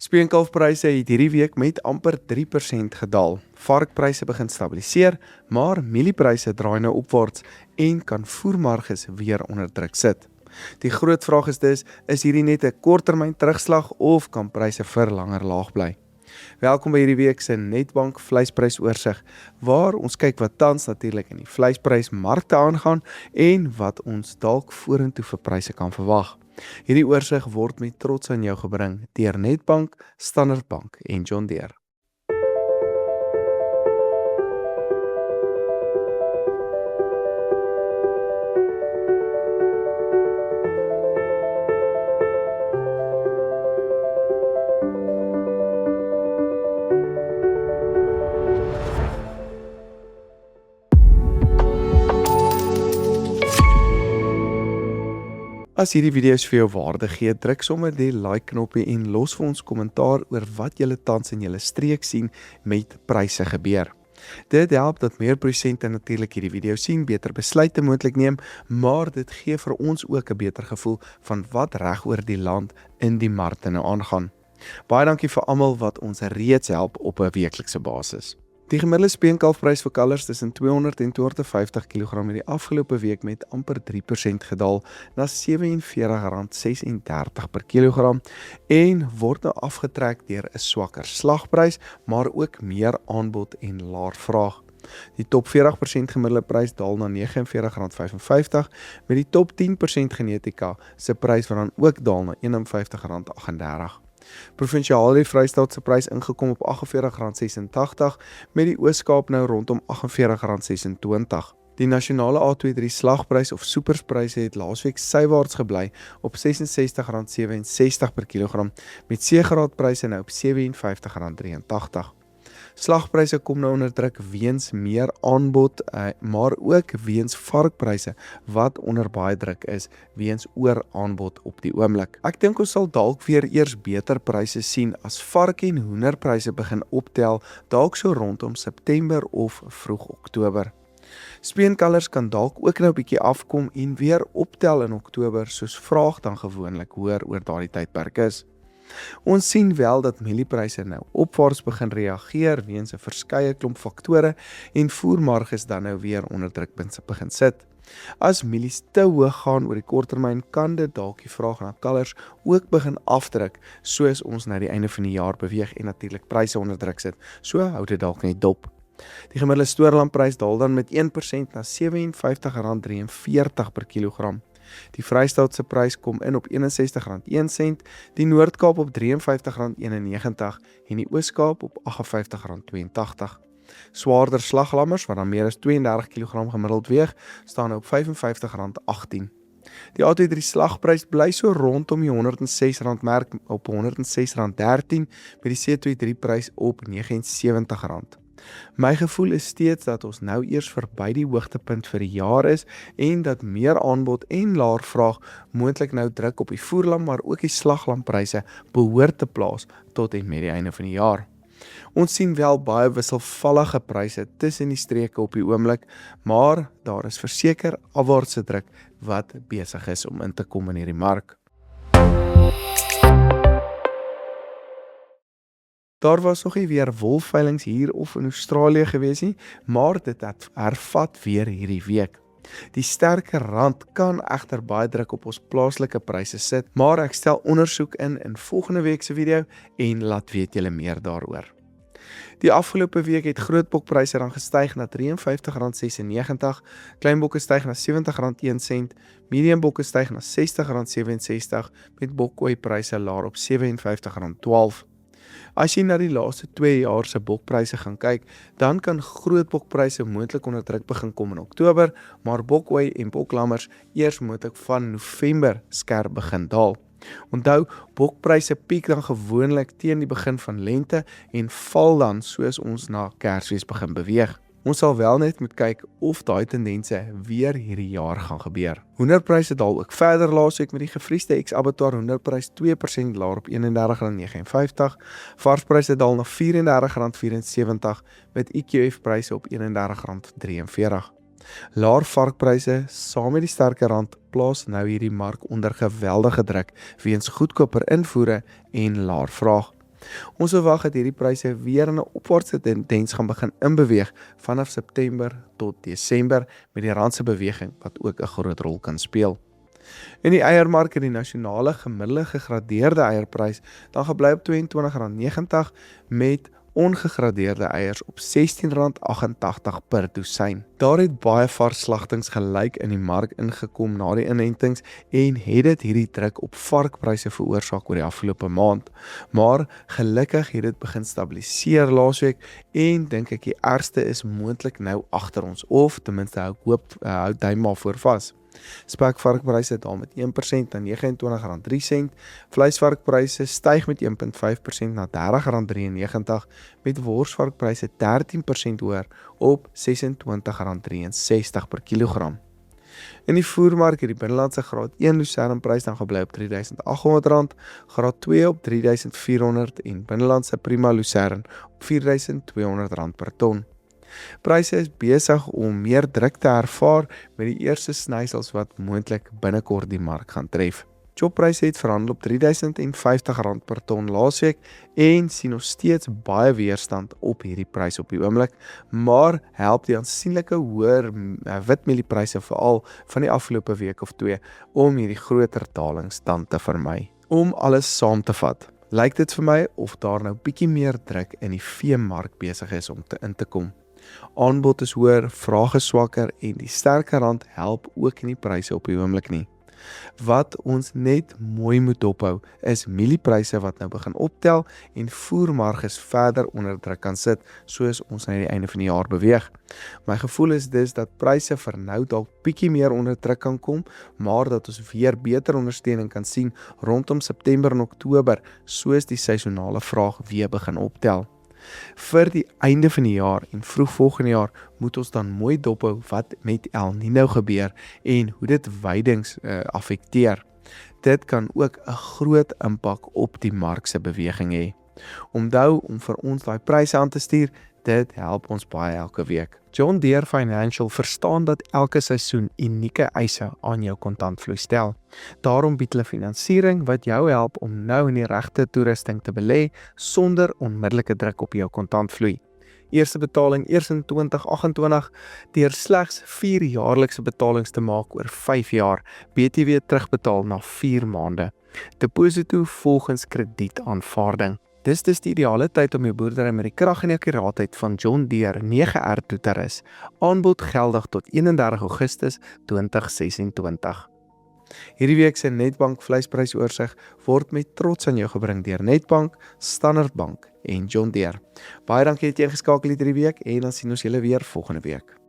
Speenkalfpryse het hierdie week met amper 3% gedaal. Varkpryse begin stabiliseer, maar mieliepryse draai nou opwaarts en kan voermarges weer onder druk sit. Die groot vraag is dus, is hierdie net 'n korttermyn terugslag of kan pryse vir langer laag bly? Welkom by hierdie week se Netbank vleisprysoorsigg, waar ons kyk wat tans natuurlik in die vleisprysmarkte aangaan en wat ons dalk vorentoe vir pryse kan verwag. Hierdie oorsig word met trots aan jou gebring deur Netbank, Standard Bank en John Deere. As hierdie video's vir jou waarde gee, druk sommer die like knoppie en los vir ons kommentaar oor wat julle tans in julle streek sien met pryse gebeur. Dit help dat meer produsente natuurlik hierdie video sien, beter besluite moontlik neem, maar dit gee vir ons ook 'n beter gevoel van wat reg oor die land in die markte nou aangaan. Baie dankie vir almal wat ons reeds help op 'n weeklikse basis. Die gemiddelde speenkalfprys vir kalvers tussen 200 en 250 kg het die afgelope week met amper 3% gedaal na R47,36 per kilogram en word nou afgetrek deur 'n swakker slagprys, maar ook meer aanbod en laer vraag. Die top 40% gemiddelde prys daal na R49,55 met die top 10% genetika se prys wat dan ook daal na R51,38. Provinsiaal die Vrystaat se prys ingekom op R48,86 met die Oos-Kaap nou rondom R48,26. Die nasionale A23 slagprys of superspryse het laasweek sywaarts gebly op R66,67 per kilogram met C-graadpryse nou op R57,83. Slagpryse kom nou onder druk weens meer aanbod, maar ook weens varkpryse wat onder baie druk is weens oor aanbod op die oomblik. Ek dink ons sal dalk weer eers beter pryse sien as vark en hoenderpryse begin optel, dalk so rondom September of vroeg Oktober. Speenkalvers kan dalk ook nou 'n bietjie afkom en weer optel in Oktober soos vraag dan gewoonlik hoër oor daardie tydperk is. Ons sien wel dat mieliepryse nou opwaarts begin reageer weens 'n verskeie klomp faktore en voermarges dan nou weer onder druk begin sit. As mielies te hoog gaan oor die korttermyn, kan dit dalk die vraag na kalvers ook begin afdruk soos ons na die einde van die jaar beweeg en natuurlik pryse onder druk sit. So hou dit dalk net dop. Die gemiddelde stoorlandprys daal dan met 1% na R57,43 per kilogram. Die Vrystaat se prys kom in op R61,01, die Noord-Kaap op R53,91 en die Oos-Kaap op R58,82. Swaarder slaglammers wat dan meer as 32 kg gemiddeld weeg, staan op R55,18. Die A23 slagprys bly so rondom die R106 merk op R106,13 met die C23 prys op R79. My gevoel is steeds dat ons nou eers verby die hoogtepunt vir die jaar is en dat meer aanbod en laer vraag moontlik nou druk op die voerlam, maar ook die slaglampryse behoort te plaas tot en met die einde van die jaar. Ons sien wel baie wisselvallige pryse tussen die streke op die oomblik, maar daar is verseker afwaartse druk wat besig is om in te kom in hierdie mark. Daar was nog nie weer wolfveilings hier of in Australië gewees nie, maar dit het hervat weer hierdie week. Die sterker rand kan egter baie druk op ons plaaslike pryse sit, maar ek stel ondersoek in volgende week se video en laat weet julle meer daaroor. Die afgelope week het grootbokpryse dan gestyg na R53,96, kleinbokke styg na R70,01, mediumbokke styg na R60,67 met bokkooipryse laer op R57,12. As jy na die laaste 2 jaar se bokpryse gaan kyk, dan kan grootbokpryse moontlik onder druk begin kom in Oktober, maar bokooi en boklammers eers moontlik van November skerp begin daal. Onthou, bokpryse piek dan gewoonlik teen die begin van lente en val dan soos ons na Kersfees begin beweeg. Ons sal wel net moet kyk of daai tendense weer hierdie jaar gaan gebeur. Hoenderpryse daal ook verder laasweek met die gevriesde ex-abattoir hoenderprys 2% laer op R31,59. Varspryse daal na R34,74 met EQF pryse op R31,43. Laer varkpryse saam met die sterker rand plaas nou hierdie mark onder geweldige druk weens goedkoper invoere en laer vraag. Ons verwag dat hierdie pryse weer in 'n opwaartse tendens gaan begin inbeweeg vanaf September tot Desember met die rand se beweging wat ook 'n groot rol kan speel. In die eiermark het die nasionale gemiddelde gegradeerde eierprys dan gebly op R22.90 met ongegradeerde eiers op R16.88 per dosyn. Daar het baie vars slagtings gelyk in die mark ingekom na die inentings en het dit hierdie druk op varkpryse veroorsaak oor die afgelope maand. Maar gelukkig het dit begin stabiliseer laasweek en dink ek die ergste is moontlik nou agter ons, of ten minste hou duim maar voor vas. Spekvarkpryse daal met 1% na R29.03, vleisvarkpryse styg met 1.5% na R30.93, met worsvarkpryse 13% hoër op R26.63 per kilogram. In die voermark het die binnelandse graad 1 lucernprys dan gebly op R3.800, graad 2 op R3.400 en binnelandse prima lucern op R4.200 per ton. Pryse is besig om meer druk te ervaar met die eerste snysels wat moontlik binnekort die mark gaan tref. Choppryse het verhandel op R3.050 per ton laasweek en sien nog steeds baie weerstand op hierdie prys op die oomblik, maar help die aansienlike hoër witmieliepryse veral van die afgelope week of 2 om hierdie groter dalings dan te vermy. Om alles saam te vat, lyk dit vir my of daar nou bietjie meer druk in die veemark besig is om in te kom. Aanbod is hoër, vraag is swakker en die sterker rand help ook nie pryse op die oomblik nie. Wat ons net mooi moet dophou is mieliepryse wat nou begin optel en voermarges verder onder druk kan sit soos ons na die einde van die jaar beweeg. My gevoel is dus dat pryse vir nou dalk bietjie meer onder druk kan kom, maar dat ons weer beter ondersteuning kan sien rondom September en Oktober soos die seisonale vraag weer begin optel. Vir die einde van die jaar en vroeg volgende jaar moet ons dan mooi dophou wat met El Nino gebeur en hoe dit weidings affekteer. Dit kan ook 'n groot impak op die mark se beweging hê. Onthou om vir ons daai pryse aan te stuur, dit help ons baie elke week. John Deere Financial verstaan dat elke seisoen unieke eise aan jou kontantvloei stel. Daarom bied hulle finansiering wat jou help om nou in die regte toerusting te belê sonder onmiddellike druk op jou kontantvloei. Eerste betaling eers in 2028 deur slegs 4 jaarlikse betalings te maak oor 5 jaar, BTW terugbetaal na 4 maande. Deposito volgens kredietaanvaarding. Dis die ideale tyd om jou boerdery met die krag en die akkuraatheid van John Deere 9R toe te rus. Aanbod geldig tot 31 Augustus 2026. Hierdie week se Netbank vleisprysoorsigh word met trots aan jou gebring deur Netbank, Standard Bank en John Deere. Baie dankie dat jy ingeskakel het hierdie week en dan sien ons julle weer volgende week.